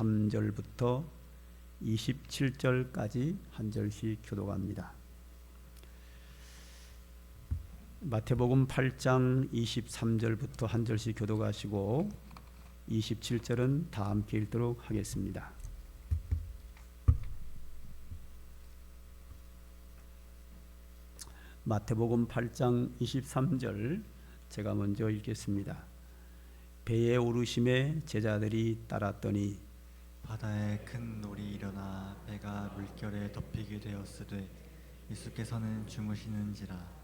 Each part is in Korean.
23절부터 27절까지 한 절씩 교독합니다. 마태복음 8장 23절부터 한 절씩 교독하시고 27절은 다 함께 읽도록 하겠습니다. 마태복음 8장 23절 제가 먼저 읽겠습니다. 배에 오르심에 제자들이 따랐더니 바다에 큰 놀이 일어나 배가 물결에 덮이게 되었으되 예수께서는 주무시는지라.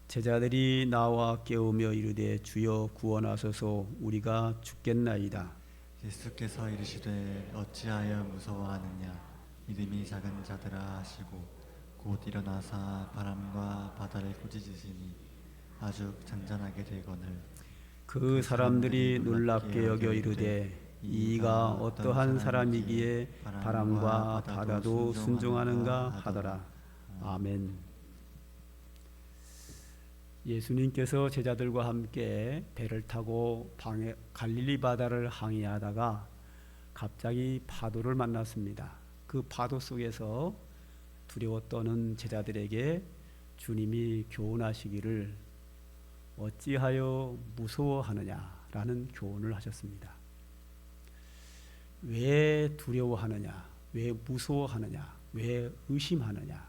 제자들이 나와 깨우며 이르되 주여 구원하소서 우리가 죽겠나이다. 예수께서 이르시되 어찌하여 무서워하느냐 믿음이 작은 자들아 하시고 곧 일어나사 바람과 바다를 꾸짖으시니 아주 잔잔하게 되거늘 그 사람들이 놀랍게 여겨 이르되 이가 어떠한 사람이기에 바람과 바다도 순종하는가 하더라. 아멘. 예수님께서 제자들과 함께 배를 타고 갈릴리 바다를 항해하다가 갑자기 파도를 만났습니다. 그 파도 속에서 두려워 떠는 제자들에게 주님이 교훈하시기를 어찌하여 무서워하느냐라는 교훈을 하셨습니다. 왜 두려워하느냐, 왜 무서워하느냐, 왜 의심하느냐,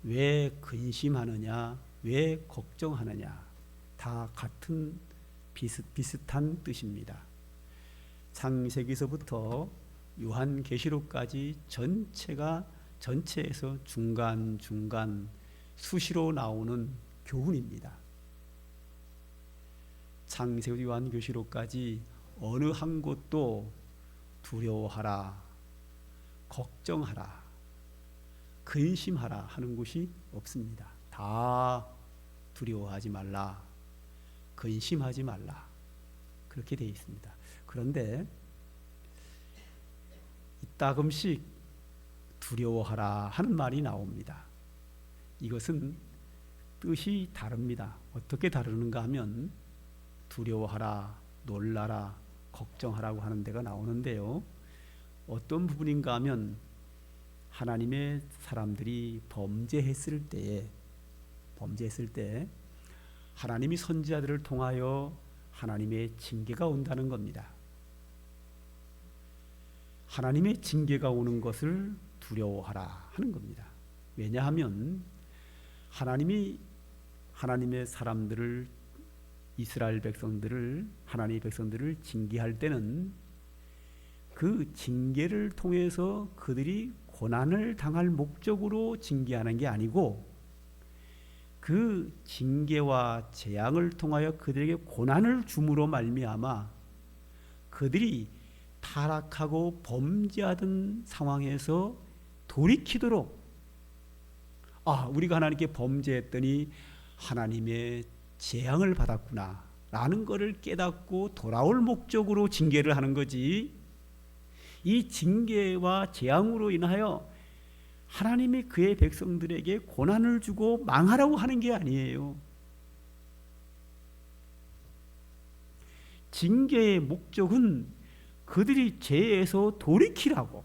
왜 근심하느냐, 왜 걱정하느냐, 다 같은 비슷한 뜻입니다. 창세기서부터 요한계시록까지 전체에서 중간중간 수시로 나오는 교훈입니다. 창세기 요한계시록까지 어느 한 곳도 두려워하라, 걱정하라, 근심하라 하는 곳이 없습니다. 다 두려워하지 말라, 근심하지 말라 그렇게 되어 있습니다. 그런데 이따금씩 두려워하라 하는 말이 나옵니다. 이것은 뜻이 다릅니다. 어떻게 다르는가 하면 두려워하라, 놀라라, 걱정하라고 하는 데가 나오는데요. 어떤 부분인가 하면 하나님의 사람들이 범죄했을 때 하나님이 선지자들을 통하여 하나님의 징계가 온다는 겁니다. 하나님의 징계가 오는 것을 두려워하라 하는 겁니다. 왜냐하면 하나님의 사람들을 이스라엘 백성들을 하나님의 백성들을 징계할 때는 그 징계를 통해서 그들이 고난을 당할 목적으로 징계하는 게 아니고 그 징계와 재앙을 통하여 그들에게 고난을 줌으로 말미암아 그들이 타락하고 범죄하던 상황에서 돌이키도록 우리가 하나님께 범죄했더니 하나님의 재앙을 받았구나 라는 것을 깨닫고 돌아올 목적으로 징계를 하는 거지, 이 징계와 재앙으로 인하여 하나님이 그의 백성들에게 고난을 주고 망하라고 하는 게 아니에요. 징계의 목적은 그들이 죄에서 돌이키라고,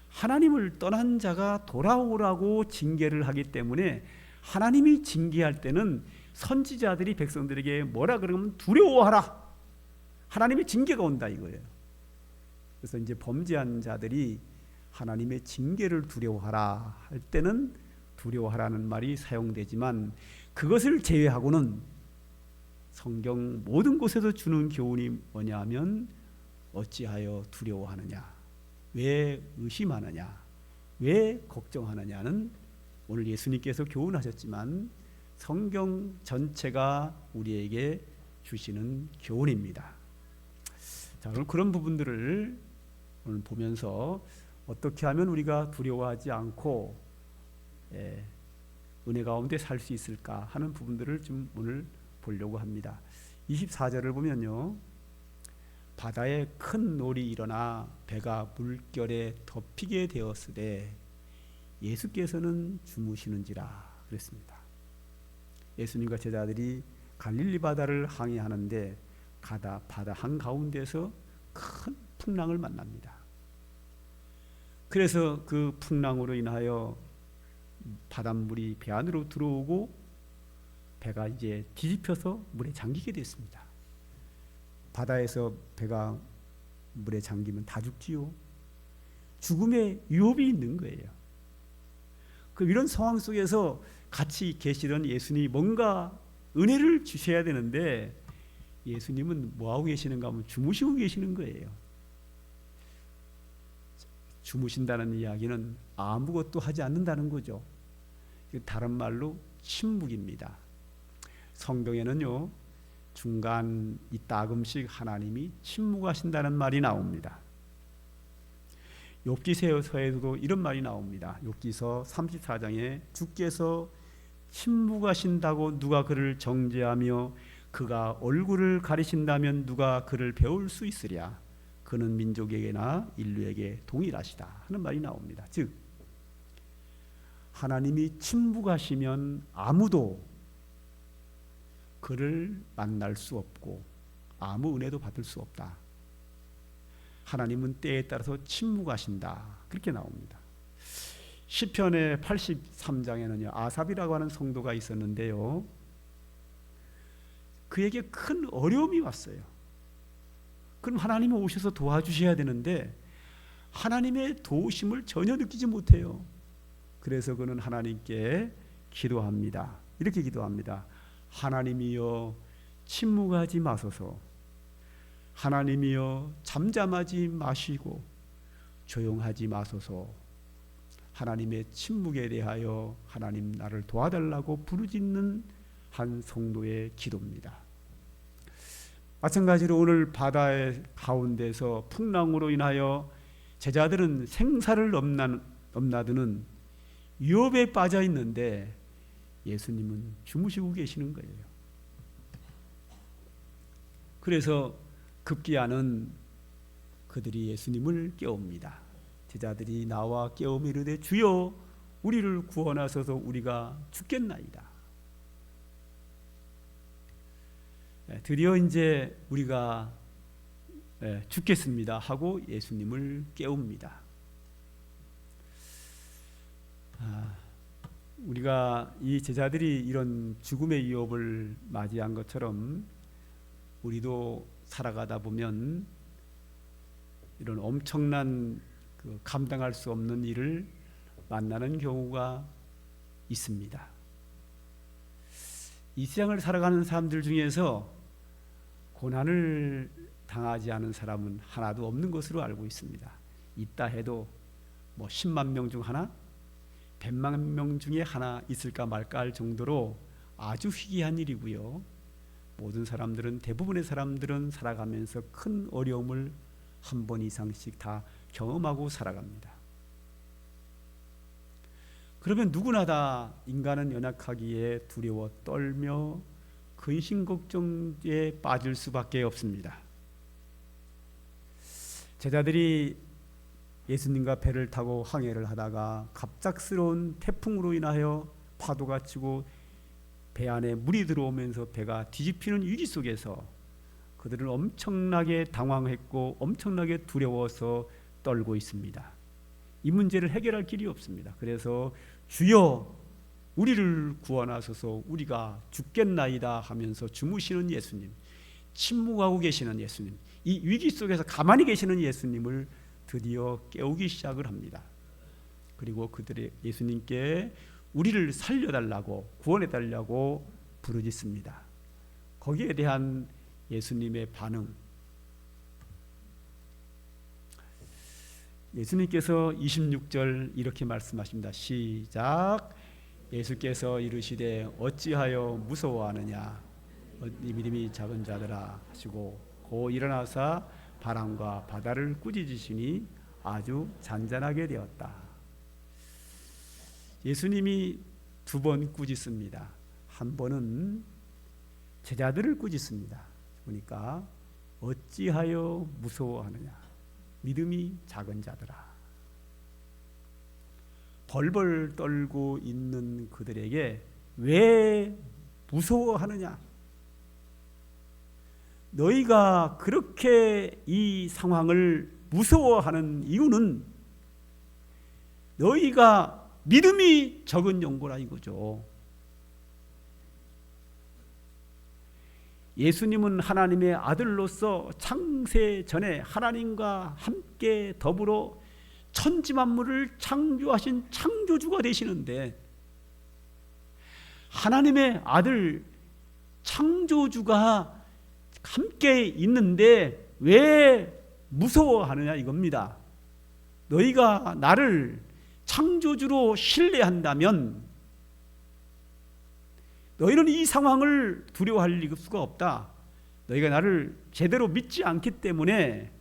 하나님을 떠난 자가 돌아오라고 징계를 하기 때문에 하나님이 징계할 때는 선지자들이 백성들에게 뭐라 그러면 두려워하라, 하나님의 징계가 온다 이거예요. 그래서 이제 범죄한 자들이 하나님의 징계를 두려워하라 할 때는 두려워하라는 말이 사용되지만 그것을 제외하고는 성경 모든 곳에서 주는 교훈이 뭐냐 하면 어찌하여 두려워하느냐, 왜 의심하느냐, 왜 걱정하느냐는 오늘 예수님께서 교훈하셨지만 성경 전체가 우리에게 주시는 교훈입니다. 자, 오늘 그런 부분들을 오늘 보면서 어떻게 하면 우리가 두려워하지 않고 은혜 가운데 살 수 있을까 하는 부분들을 좀 오늘 보려고 합니다. 24절을 보면요, 바다에 큰 놀이 일어나 배가 물결에 덮이게 되었으되 예수께서는 주무시는지라 그랬습니다. 예수님과 제자들이 갈릴리 바다를 항해하는데 바다 한가운데서 큰 풍랑을 만납니다. 그래서 그 풍랑으로 인하여 바닷물이 배 안으로 들어오고 배가 이제 뒤집혀서 물에 잠기게 됐습니다. 바다에서 배가 물에 잠기면 다 죽지요. 죽음의 위협이 있는 거예요. 그 이런 상황 속에서 같이 계시던 예수님이 뭔가 은혜를 주셔야 되는데 예수님은 뭐하고 계시는가 하면 주무시고 계시는 거예요. 주무신다는 이야기는 아무것도 하지 않는다는 거죠. 다른 말로 침묵입니다. 성경에는요, 중간 이따금씩 하나님이 침묵하신다는 말이 나옵니다. 욥기서에도 이런 말이 나옵니다. 욥기서 34장에 주께서 침묵하신다고 누가 그를 정죄하며 그가 얼굴을 가리신다면 누가 그를 배울 수 있으랴. 그는 민족에게나 인류에게 동일하시다 하는 말이 나옵니다. 즉 하나님이 침묵하시면 아무도 그를 만날 수 없고 아무 은혜도 받을 수 없다. 하나님은 때에 따라서 침묵하신다. 그렇게 나옵니다. 시편의 83장에는요 아삽이라고 하는 성도가 있었는데요, 그에게 큰 어려움이 왔어요. 그럼 하나님이 오셔서 도와주셔야 되는데 하나님의 도우심을 전혀 느끼지 못해요. 그래서 그는 하나님께 기도합니다. 이렇게 기도합니다. 하나님이여 침묵하지 마소서. 하나님이여 잠잠하지 마시고 조용하지 마소서. 하나님의 침묵에 대하여 하나님 나를 도와달라고 부르짖는 한 성도의 기도입니다. 마찬가지로 오늘 바다의 가운데서 풍랑으로 인하여 제자들은 생사를 넘나드는 위협에 빠져 있는데 예수님은 주무시고 계시는 거예요. 그래서 급기야는 그들이 예수님을 깨웁니다. 제자들이 나와 깨우며 이르되 주여 우리를 구원하소서 우리가 죽겠나이다. 드디어 이제 우리가 죽겠습니다 하고 예수님을 깨웁니다. 우리가 이 제자들이 이런 죽음의 위협을 맞이한 것처럼 우리도 살아가다 보면 이런 엄청난 감당할 수 없는 일을 만나는 경우가 있습니다. 이 세상을 살아가는 사람들 중에서 고난을 당하지 않은 사람은 하나도 없는 것으로 알고 있습니다. 있다 해도 10만 명 중 하나, 100만 명 중에 하나 있을까 말까 할 정도로 아주 희귀한 일이고요. 모든 사람들은, 대부분의 사람들은 살아가면서 큰 어려움을 한 번 이상씩 다 경험하고 살아갑니다. 그러면 누구나 다 인간은 연약하기에 두려워 떨며 근심 걱정에 빠질 수밖에 없습니다. 제자들이 예수님과 배를 타고 항해를 하다가 갑작스러운 태풍으로 인하여 파도가 치고 배 안에 물이 들어오면서 배가 뒤집히는 위기 속에서 그들은 엄청나게 당황했고 엄청나게 두려워서 떨고 있습니다. 이 문제를 해결할 길이 없습니다. 그래서 주여 우리를 구원하소서 우리가 죽겠나이다 하면서 주무시는 예수님, 침묵하고 계시는 예수님, 이 위기 속에서 가만히 계시는 예수님을 드디어 깨우기 시작을 합니다. 그리고 그들이 예수님께 우리를 살려달라고, 구원해달라고 부르짖습니다. 거기에 대한 예수님의 반응, 예수님께서 26절 이렇게 말씀하십니다. 시작. 예수께서 이르시되 어찌하여 무서워하느냐 네 믿음이 작은 자들아 하시고 고 일어나사 바람과 바다를 꾸짖으시니 아주 잔잔하게 되었다. 예수님이 두 번 꾸짖습니다. 한 번은 제자들을 꾸짖습니다. 보니까 어찌하여 무서워하느냐 믿음이 작은 자들아. 벌벌 떨고 있는 그들에게 왜 무서워하느냐? 너희가 그렇게 이 상황을 무서워하는 이유는 너희가 믿음이 적은 용고라 이거죠. 예수님은 하나님의 아들로서 창세 전에 하나님과 함께 더불어 천지만물을 창조하신 창조주가 되시는데, 하나님의 아들 창조주가 함께 있는데 왜 무서워하느냐 이겁니다. 너희가 나를 창조주로 신뢰한다면 너희는 이 상황을 두려워할 수가 없다. 너희가 나를 제대로 믿지 않기 때문에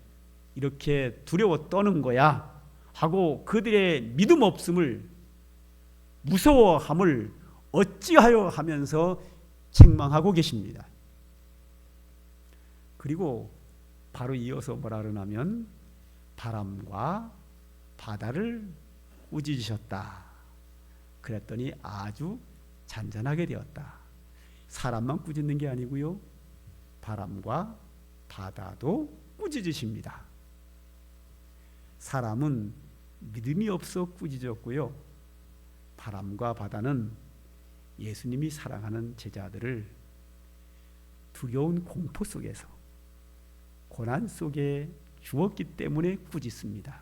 이렇게 두려워 떠는 거야 하고 그들의 믿음 없음을, 무서워함을 어찌하여 하면서 책망하고 계십니다. 그리고 바로 이어서 뭐라 그러냐면 바람과 바다를 꾸짖으셨다. 그랬더니 아주 잔잔하게 되었다. 사람만 꾸짖는 게 아니고요, 바람과 바다도 꾸짖으십니다. 사람은 믿음이 없어 꾸짖었고요, 바람과 바다는 예수님이 사랑하는 제자들을 두려운 공포 속에서, 고난 속에 주었기 때문에 꾸짖습니다.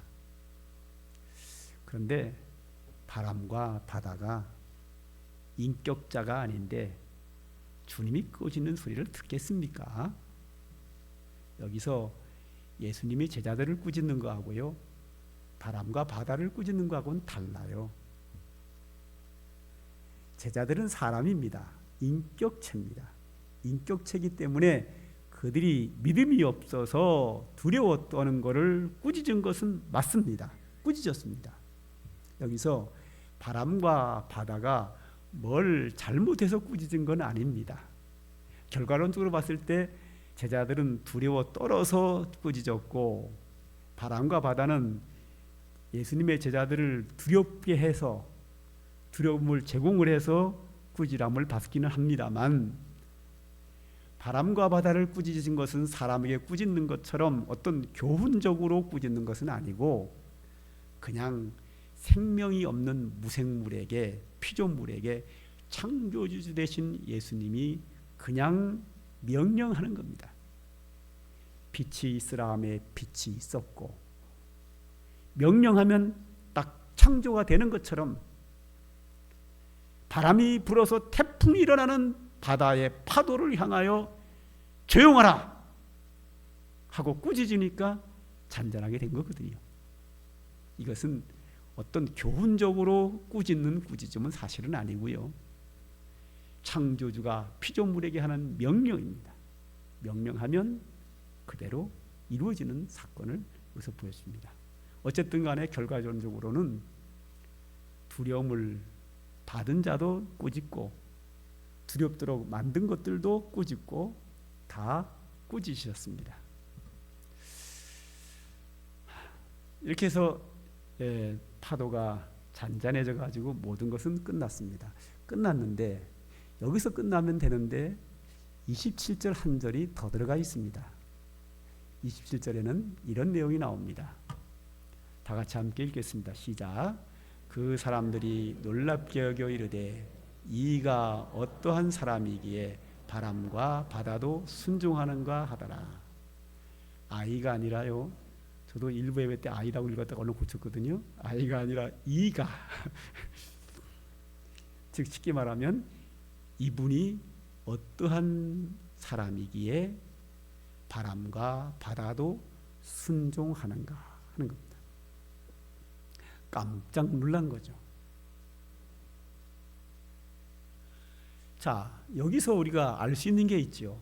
그런데 바람과 바다가 인격자가 아닌데 주님이 꾸짖는 소리를 듣겠습니까? 여기서 예수님이 제자들을 꾸짖는 거하고요, 바람과 바다를 꾸짖는 거하고는 달라요. 제자들은 사람입니다. 인격체입니다. 인격체이기 때문에 그들이 믿음이 없어서 두려워 떠는 것을 꾸짖은 것은 맞습니다. 꾸짖었습니다. 여기서 바람과 바다가 뭘 잘못해서 꾸짖은 건 아닙니다. 결과론적으로 봤을 때 제자들은 두려워 떨어서 꾸짖었고, 바람과 바다는 예수님의 제자들을 두렵게 해서, 두려움을 제공을 해서 꾸지람을 받기는 합니다만, 바람과 바다를 꾸짖은 것은 사람에게 꾸짖는 것처럼 어떤 교훈적으로 꾸짖는 것은 아니고, 그냥 생명이 없는 무생물에게, 피조물에게 창조주 되신 예수님이 그냥 명령하는 겁니다. 빛이 있으라 하매 빛이 있었고, 명령하면 딱 창조가 되는 것처럼 바람이 불어서 태풍이 일어나는 바다의 파도를 향하여 조용하라 하고 꾸짖으니까 잔잔하게 된 거거든요. 이것은 어떤 교훈적으로 꾸짖는 꾸짖음은 사실은 아니고요, 창조주가 피조물에게 하는 명령입니다. 명령하면 그대로 이루어지는 사건을 여기서 보여줍니다. 어쨌든 간에 결과적으로는 두려움을 받은 자도 꾸짖고, 두렵도록 만든 것들도 꾸짖고, 다 꾸짖으셨습니다. 이렇게 해서 파도가 잔잔해져 가지고 모든 것은 끝났습니다. 끝났는데 여기서 끝나면 되는데 27절 한 절이 더 들어가 있습니다. 27절에는 이런 내용이 나옵니다. 다 같이 함께 읽겠습니다. 시작. 그 사람들이 놀랍게 여겨 이르되 이가 어떠한 사람이기에 바람과 바다도 순종하는가 하더라. 아이가 아니라요, 저도 일부 예배 때 아이라고 읽었다가 얼른 고쳤거든요. 아이가 아니라 이가 즉 쉽게 말하면 이분이 어떠한 사람이기에 바람과 바다도 순종하는가 하는 겁니다. 깜짝 놀란 거죠. 자, 여기서 우리가 알 수 있는 게 있죠.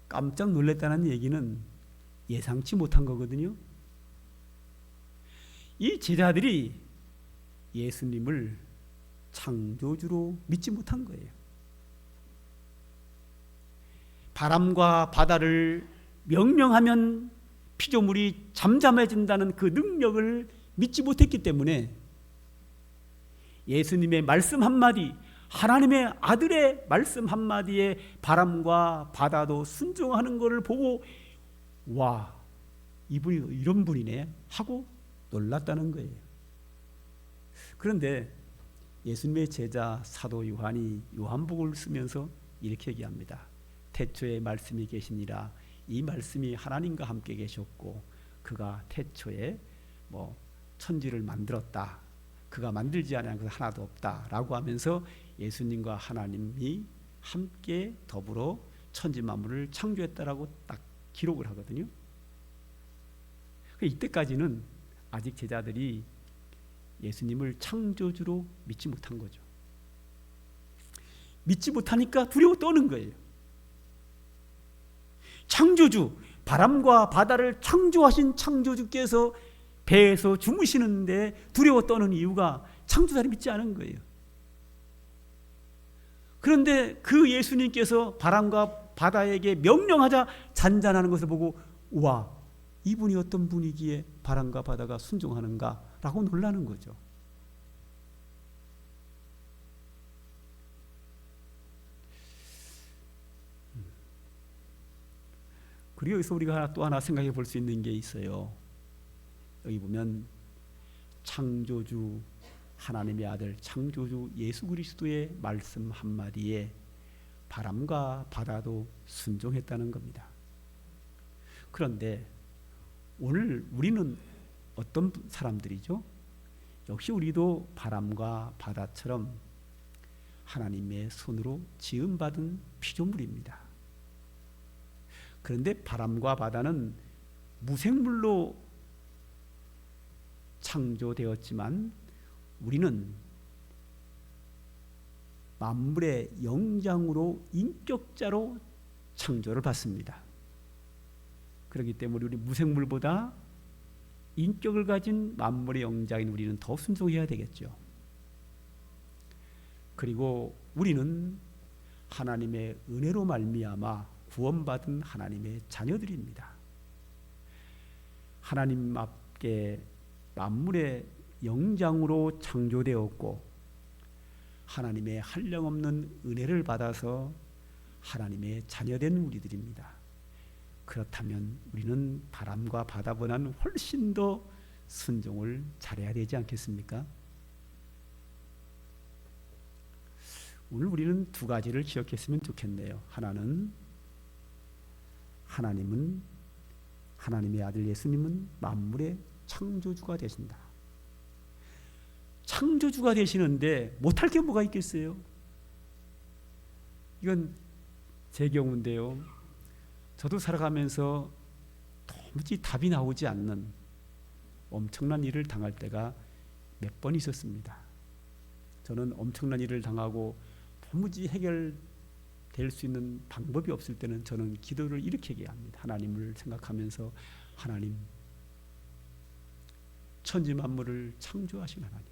깜짝 놀랐다는 얘기는 예상치 못한 거거든요. 이 제자들이 예수님을 창조주로 믿지 못한 거예요. 바람과 바다를 명령하면 피조물이 잠잠해진다는 그 능력을 믿지 못했기 때문에 예수님의 말씀 한마디, 하나님의 아들의 말씀 한마디에 바람과 바다도 순종하는 것을 보고 와, 이분이 이런 분이네 하고 놀랐다는 거예요. 그런데 예수님의 제자 사도 요한이 요한복음을 쓰면서 이렇게 얘기합니다. 태초에 말씀이 계시니라. 이 말씀이 하나님과 함께 계셨고 그가 태초에 천지를 만들었다. 그가 만들지 않은 것은 하나도 없다라고 하면서 예수님과 하나님이 함께 더불어 천지 만물을 창조했다라고 딱 기록을 하거든요. 이때까지는 아직 제자들이 예수님을 창조주로 믿지 못한 거죠. 믿지 못하니까 두려워 떠는 거예요. 창조주, 바람과 바다를 창조하신 창조주께서 배에서 주무시는데 두려워 떠는 이유가 창조자를 믿지 않은 거예요. 그런데 그 예수님께서 바람과 바다에게 명령하자 잔잔하는 것을 보고 우와, 이분이 어떤 분이기에 바람과 바다가 순종하는가라고 놀라는 거죠. 그리고 여기서 우리가 또 하나 생각해 볼 수 있는 게 있어요. 여기 보면 창조주 하나님의 아들 창조주 예수 그리스도의 말씀 한마디에 바람과 바다도 순종했다는 겁니다. 그런데 오늘 우리는 어떤 사람들이죠? 역시 우리도 바람과 바다처럼 하나님의 손으로 지음받은 피조물입니다. 그런데 바람과 바다는 무생물로 창조되었지만 우리는 만물의 영장으로 인격자로 창조를 받습니다. 그렇기 때문에 우리 무생물보다 인격을 가진 만물의 영장인 우리는 더 순종해야 되겠죠. 그리고 우리는 하나님의 은혜로 말미암아 구원받은 하나님의 자녀들입니다. 하나님 앞에 만물의 영장으로 창조되었고 하나님의 한량없는 은혜를 받아서 하나님의 자녀된 우리들입니다. 그렇다면 우리는 바람과 바다보다는 훨씬 더 순종을 잘해야 되지 않겠습니까? 오늘 우리는 두 가지를 기억했으면 좋겠네요. 하나는 하나님은 하나님의 아들 예수님은 만물의 창조주가 되신다. 창조주가 되시는데 못할 게 뭐가 있겠어요? 이건 제 경우인데요. 저도 살아가면서 도무지 답이 나오지 않는 엄청난 일을 당할 때가 몇 번 있었습니다. 저는 엄청난 일을 당하고 도무지 해결될 수 있는 방법이 없을 때는 저는 기도를 이렇게 얘기합니다. 하나님을 생각하면서 하나님, 천지 만물을 창조하신 하나님,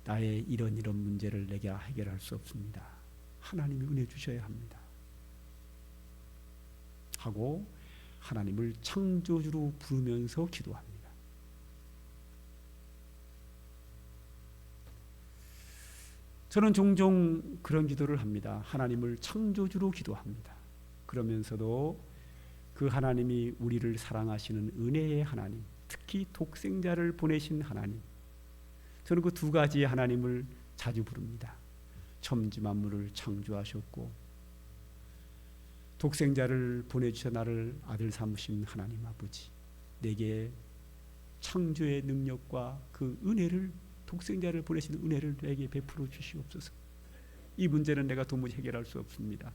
나의 이런 문제를 내가 해결할 수 없습니다. 하나님이 은혜 주셔야 합니다. 하고 하나님을 창조주로 부르면서 기도합니다. 저는 종종 그런 기도를 합니다. 하나님을 창조주로 기도합니다. 그러면서도 그 하나님이 우리를 사랑하시는 은혜의 하나님, 특히 독생자를 보내신 하나님, 저는 그 두 가지의 하나님을 자주 부릅니다. 천지 만물을 창조하셨고 독생자를 보내주셔 나를 아들 삼으신 하나님 아버지, 내게 창조의 능력과 그 은혜를, 독생자를 보내신 은혜를 내게 베풀어 주시옵소서. 이 문제는 내가 도무지 해결할 수 없습니다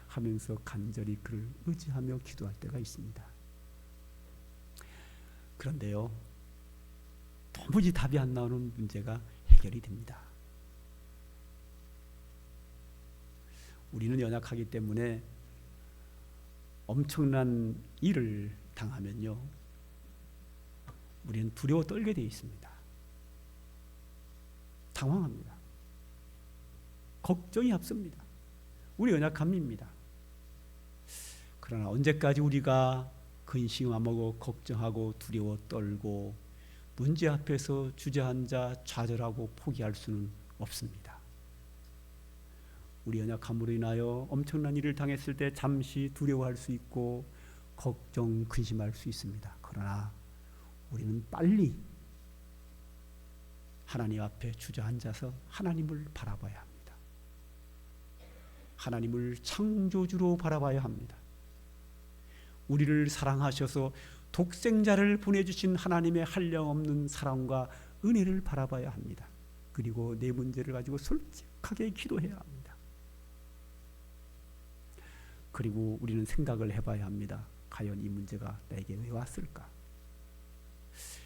하면서 간절히 그를 의지하며 기도할 때가 있습니다. 그런데요, 도무지 답이 안 나오는 문제가 해결이 됩니다. 우리는 연약하기 때문에 엄청난 일을 당하면요, 우리는 두려워 떨게 되어 있습니다. 당황합니다. 걱정이 앞섭니다. 우리 연약함입니다. 그러나 언제까지 우리가 근심하고 걱정하고 두려워 떨고 문제 앞에서 주저앉아 좌절하고 포기할 수는 없습니다. 우리 연약함으로 인하여 엄청난 일을 당했을 때 잠시 두려워할 수 있고 걱정, 근심할 수 있습니다. 그러나 우리는 빨리 하나님 앞에 주저앉아서 하나님을 바라봐야 합니다. 하나님을 창조주로 바라봐야 합니다. 우리를 사랑하셔서 독생자를 보내주신 하나님의 한량없는 사랑과 은혜를 바라봐야 합니다. 그리고 내 문제를 가지고 솔직하게 기도해야 합니다. 그리고 우리는 생각을 해봐야 합니다. 과연 이 문제가 나에게 왜 왔을까?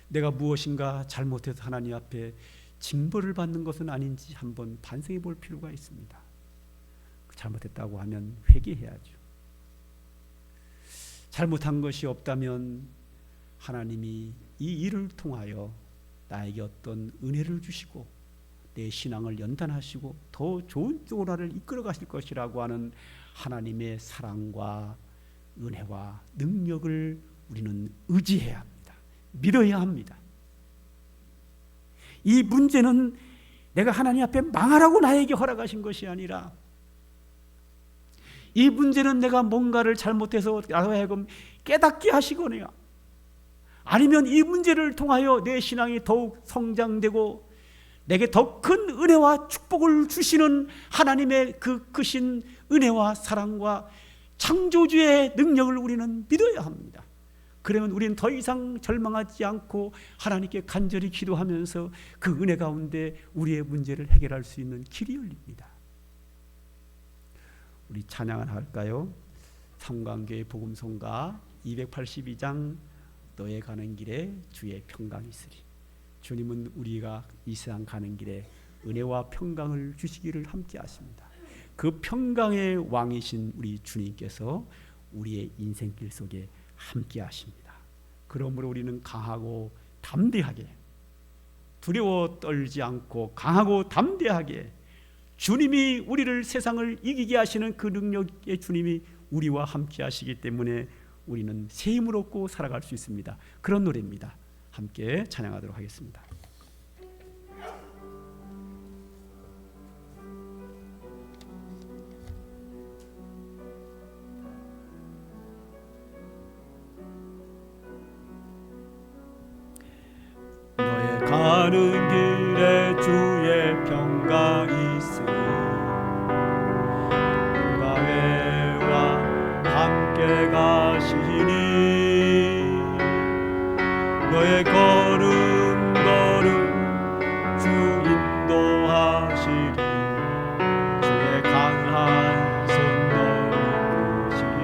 내가 무엇인가 잘못해서 하나님 앞에 징벌을 받는 것은 아닌지 한번 반성해 볼 필요가 있습니다. 잘못했다고 하면 회개해야죠. 잘못한 것이 없다면 하나님이 이 일을 통하여 나에게 어떤 은혜를 주시고 내 신앙을 연단하시고 더 좋은 쪽으로 나를 이끌어 가실 것이라고 하는 하나님의 사랑과 은혜와 능력을 우리는 의지해야 합니다. 믿어야 합니다. 이 문제는 내가 하나님 앞에 망하라고 나에게 허락하신 것이 아니라, 이 문제는 내가 뭔가를 잘못해서 나로 하여금 깨닫게 하시거나 아니면 이 문제를 통하여 내 신앙이 더욱 성장되고 내게 더 큰 은혜와 축복을 주시는 하나님의 그 크신 은혜와 사랑과 창조주의 능력을 우리는 믿어야 합니다. 그러면 우리는 더 이상 절망하지 않고 하나님께 간절히 기도하면서 그 은혜 가운데 우리의 문제를 해결할 수 있는 길이 열립니다. 우리 찬양을 할까요? 삼강교회 복음송가 282장 너의 가는 길에 주의 평강이 있으리. 주님은 우리가 이 세상 가는 길에 은혜와 평강을 주시기를 함께 하십니다. 그 평강의 왕이신 우리 주님께서 우리의 인생길 속에 함께 하십니다. 그러므로 우리는 강하고 담대하게, 두려워 떨지 않고 강하고 담대하게, 주님이 우리를 세상을 이기게 하시는 그 능력의 주님이 우리와 함께 하시기 때문에 우리는 새 힘을 얻고 살아갈 수 있습니다. 그런 노래입니다. 함께 찬양하도록 하겠습니다. 너의 가는 길에 주의 평강이 있으리. 평강회와 함께 가시니 너의 걸음 주 인도하시리. 주의 강한 손 너를 보시리.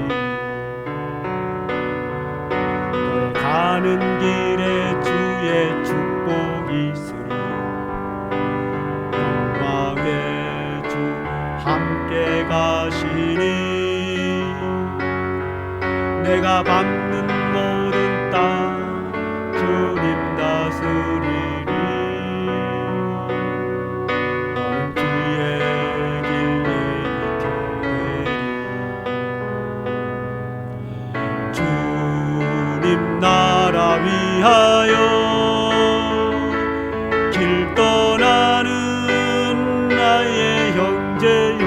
너의 가는 길에 주의 축복이 있으리. 영광의 주 함께 가시니 내가 밟는 모든 땅 주님 다스리리. 너는 주의 길에 있게 되리. 주님 나라 위하여 길 떠나는 나의 형제여,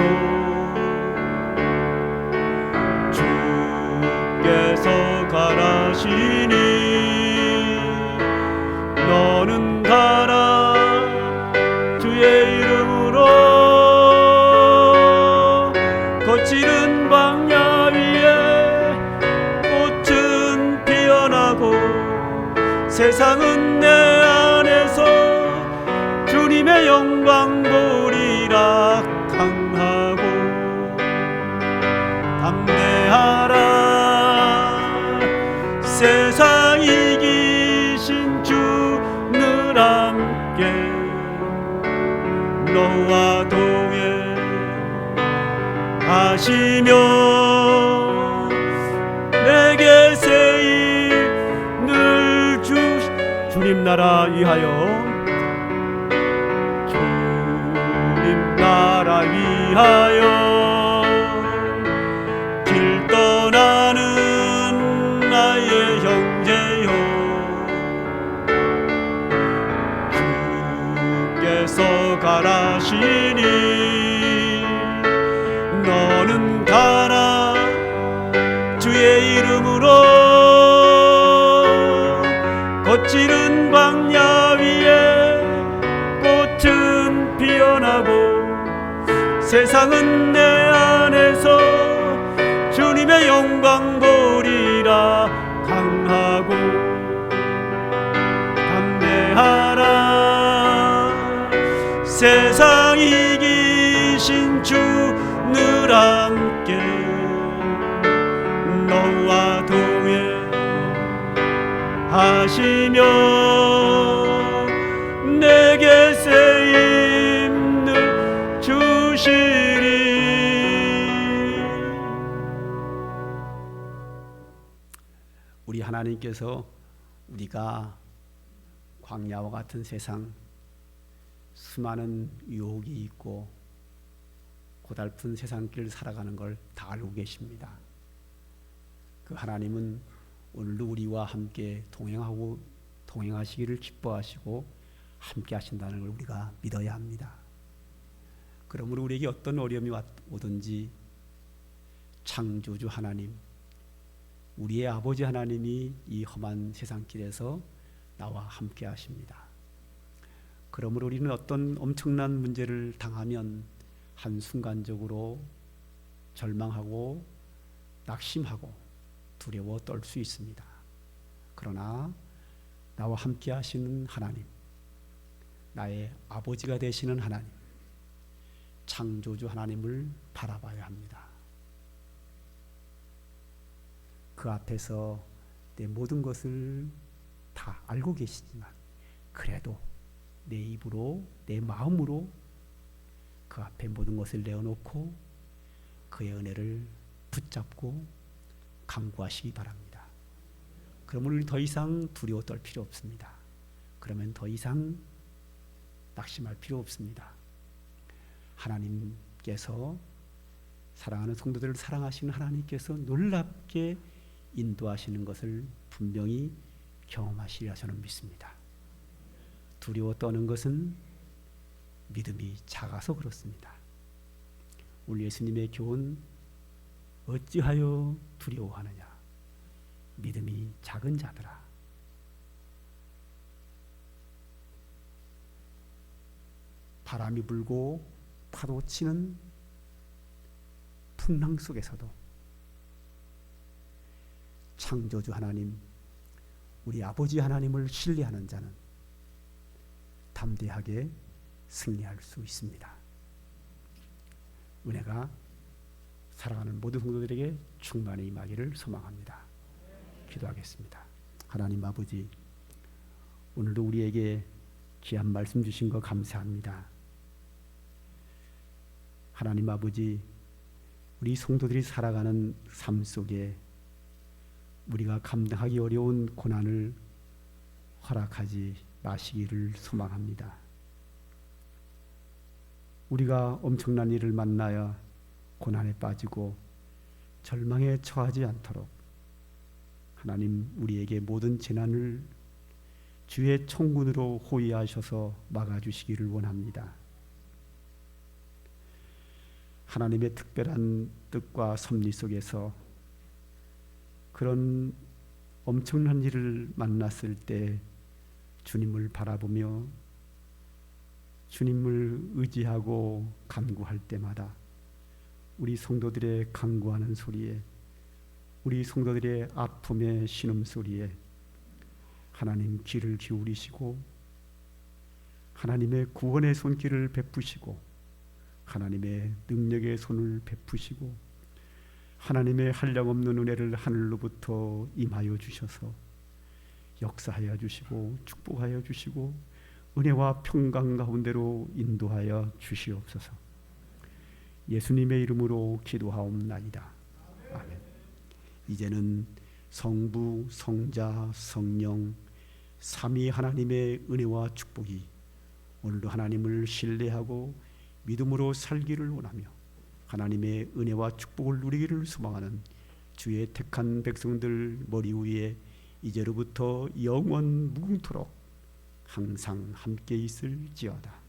주께서 가라시니 너는 가라. 주의 이름으로 거칠은 광야 위에 꽃은 피어나고 세상은 내 안에서 주님의 영광 보리라. 강하고 담대하라. 세상 이기신 주늘 함께 너와 동행 하시며 내게 새 힘을 주님 나라 위하여, 주님 나라 위하여 길 떠나는 나의 형제여, 주께서 가라시니 세상은 내 안에서 주님의 영광 보리라. 강하고 담대하라. 세상 이기신 주 늘 함께 너와 동행하시며 내게 쓰임을 주시리. 우리 하나님께서 우리가 광야와 같은 세상, 수많은 유혹이 있고 고달픈 세상길 살아가는 걸 다 알고 계십니다. 그 하나님은 오늘도 우리와 함께 동행하시기를 기뻐하시고 함께 하신다는 걸 우리가 믿어야 합니다. 그러므로 우리에게 어떤 어려움이 오든지 창조주 하나님, 우리의 아버지 하나님이 이 험한 세상길에서 나와 함께 하십니다. 그러므로 우리는 어떤 엄청난 문제를 당하면 한순간적으로 절망하고 낙심하고 두려워 떨 수 있습니다. 그러나 나와 함께 하시는 하나님, 나의 아버지가 되시는 하나님, 창조주 하나님을 바라봐야 합니다. 그 앞에서 내 모든 것을 다 알고 계시지만 그래도 내 입으로, 내 마음으로 그 앞에 모든 것을 내어놓고 그의 은혜를 붙잡고 간구하시기 바랍니다. 그러면 우리 더 이상 두려워 떨 필요 없습니다. 그러면 더 이상 낙심할 필요 없습니다. 하나님께서, 사랑하는 성도들을 사랑하시는 하나님께서 놀랍게 인도하시는 것을 분명히 경험하시리라 저는 믿습니다. 두려워 떠는 것은 믿음이 작아서 그렇습니다. 우리 예수님의 교훈, 어찌하여 두려워하느냐, 믿음이 작은 자들아. 바람이 불고 파도 치는 풍랑 속에서도 창조주 하나님, 우리 아버지 하나님을 신뢰하는 자는 담대하게 승리할 수 있습니다. 은혜가 사랑하는 모든 성도들에게 충만히 임하기를 소망합니다. 기도하겠습니다. 하나님 아버지, 오늘도 우리에게 귀한 말씀 주신 거 감사합니다. 하나님 아버지, 우리 성도들이 살아가는 삶 속에 우리가 감당하기 어려운 고난을 허락하지 마시기를 소망합니다. 우리가 엄청난 일을 만나야 고난에 빠지고 절망에 처하지 않도록 하나님 우리에게 모든 재난을 주의 총군으로 호위하셔서 막아주시기를 원합니다. 하나님의 특별한 뜻과 섭리 속에서 그런 엄청난 일을 만났을 때 주님을 바라보며 주님을 의지하고 간구할 때마다 우리 성도들의 간구하는 소리에, 우리 성도들의 아픔의 신음소리에 하나님 귀를 기울이시고 하나님의 구원의 손길을 베푸시고 하나님의 능력의 손을 베푸시고 하나님의 한량없는 은혜를 하늘로부터 임하여 주셔서 역사하여 주시고 축복하여 주시고 은혜와 평강 가운데로 인도하여 주시옵소서. 예수님의 이름으로 기도하옵나이다. 아멘. 이제는 성부, 성자, 성령 삼위 하나님의 은혜와 축복이 오늘도 하나님을 신뢰하고 믿음으로 살기를 원하며 하나님의 은혜와 축복을 누리기를 소망하는 주의 택한 백성들 머리 위에 이제로부터 영원 무궁토록 항상 함께 있을지어다.